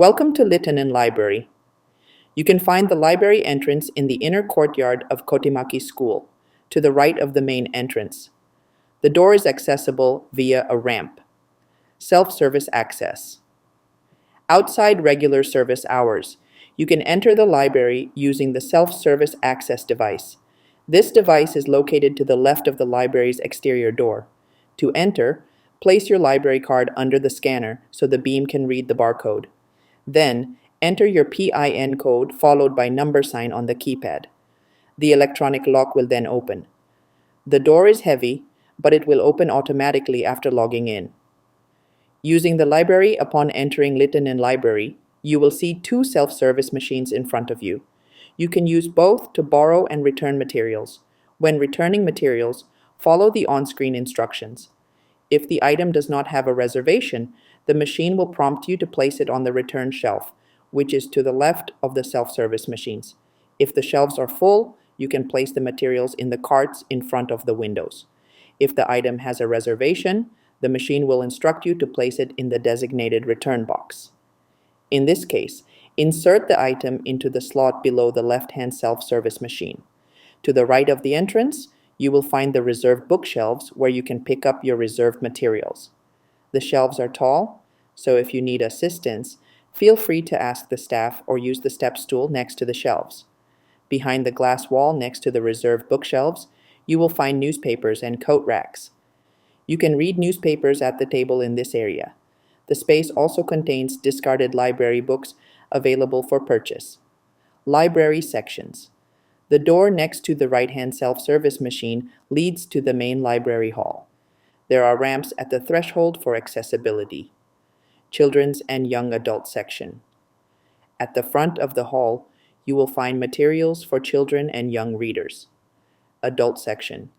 Welcome to Littoinen Library. You can find the library entrance in the inner courtyard of Kotimaki School, to the right of the main entrance. The door is accessible via a ramp. Self-service access. Outside regular service hours, you can enter the library using the self-service access device. This device is located to the left of the library's exterior door. To enter, place your library card under the scanner so the beam can read the barcode. Then, enter your PIN code followed by number sign on the keypad. The electronic lock will then open. The door is heavy, but it will open automatically after logging in. Using the library upon entering Littoinen Library, you will see two self-service machines in front of you. You can use both to borrow and return materials. When returning materials, follow the on-screen instructions. If the item does not have a reservation, the machine will prompt you to place it on the return shelf, which is to the left of the self-service machines. If the shelves are full, you can place the materials in the carts in front of the windows. If the item has a reservation, the machine will instruct you to place it in the designated return box. In this case, insert the item into the slot below the left-hand self-service machine. To the right of the entrance, you will find the reserved bookshelves where you can pick up your reserved materials. The shelves are tall, so if you need assistance, feel free to ask the staff or use the step stool next to the shelves. Behind the glass wall next to the reserved bookshelves, you will find newspapers and coat racks. You can read newspapers at the table in this area. The space also contains discarded library books available for purchase. Library sections. The door next to the right-hand self-service machine leads to the main library hall. There are ramps at the threshold for accessibility. Children's and young adult section. At the front of the hall, you will find materials for children and young readers. Adult section.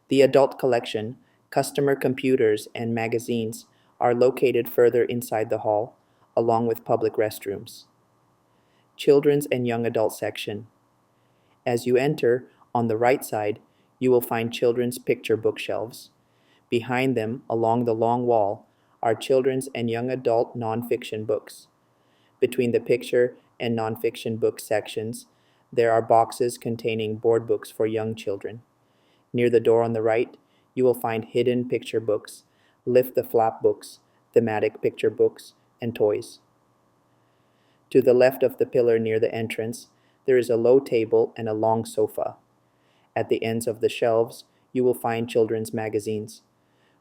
The adult collection, customer computers, and magazines are located further inside the hall, along with public restrooms. Children's and young adult section. As you enter, on the right side, you will find children's picture bookshelves. Behind them, along the long wall, are children's and young adult nonfiction books. Between the picture and nonfiction book sections, there are boxes containing board books for young children. Near the door on the right, you will find hidden picture books, lift the flap books, thematic picture books, and toys. To the left of the pillar near the entrance, there is a low table and a long sofa. At the ends of the shelves, you will find children's magazines.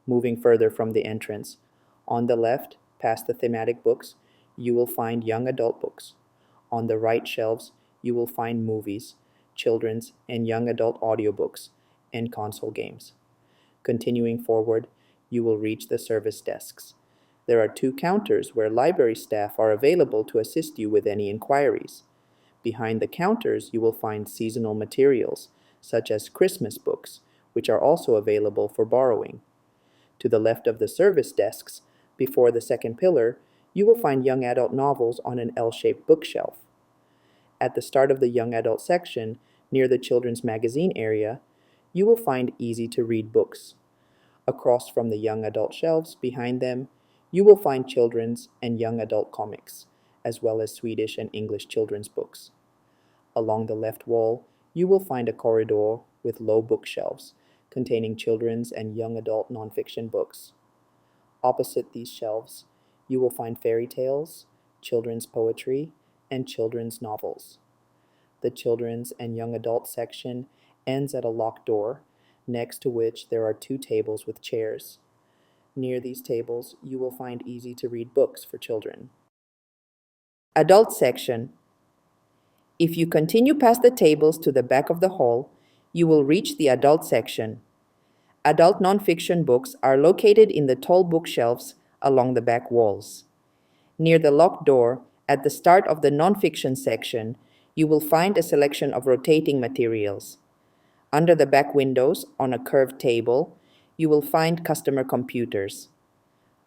Moving further from the entrance, on the left, past the thematic books, you will find young adult books. On the right shelves, you will find movies, children's and young adult audiobooks, and console games. Continuing forward, you will reach the service desks. There are two counters where library staff are available to assist you with any inquiries. Behind the counters, you will find seasonal materials, such as Christmas books, which are also available for borrowing. To the left of the service desks, before the second pillar, you will find young adult novels on an L-shaped bookshelf. At the start of the young adult section, near the children's magazine area, you will find easy-to-read books. Across from the young adult shelves, behind them, you will find children's and young adult comics, as well as Swedish and English children's books. Along the left wall, you will find a corridor with low bookshelves, containing children's and young adult nonfiction books. Opposite these shelves, you will find fairy tales, children's poetry, and children's novels. The children's and young adult section ends at a locked door, next to which there are two tables with chairs. Near these tables, you will find easy-to-read books for children. Adult section. If you continue past the tables to the back of the hall, you will reach the adult section. Adult nonfiction books are located in the tall bookshelves along the back walls. Near the locked door, at the start of the nonfiction section, you will find a selection of rotating materials. Under the back windows, on a curved table, you will find customer computers.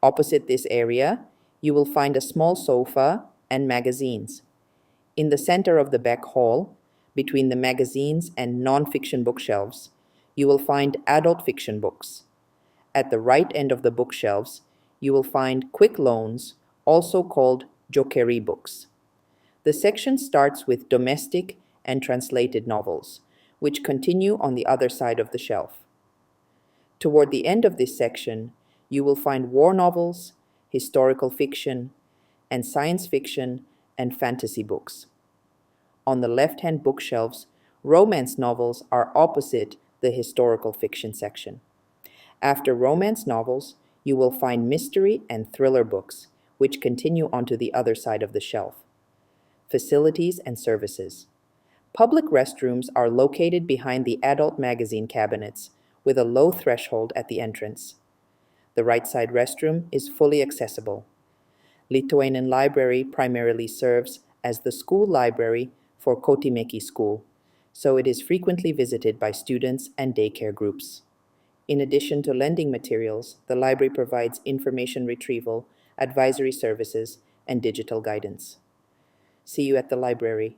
Opposite this area, you will find a small sofa and magazines. In the center of the back hall, between the magazines and nonfiction bookshelves, you will find adult fiction books. At the right end of the bookshelves, you will find quick loans, also called jokeri books. The section starts with domestic and translated novels, which continue on the other side of the shelf. Toward the end of this section, you will find war novels, historical fiction, and science fiction and fantasy books. On the left-hand bookshelves, romance novels are opposite the historical fiction section. After romance novels, you will find mystery and thriller books, which continue onto the other side of the shelf. Facilities and services. Public restrooms are located behind the adult magazine cabinets with a low threshold at the entrance. The right side restroom is fully accessible. Littoinen Library primarily serves as the school library for Kotimäki School, so it is frequently visited by students and daycare groups. In addition to lending materials, the library provides information retrieval, advisory services, and digital guidance. See you at the library.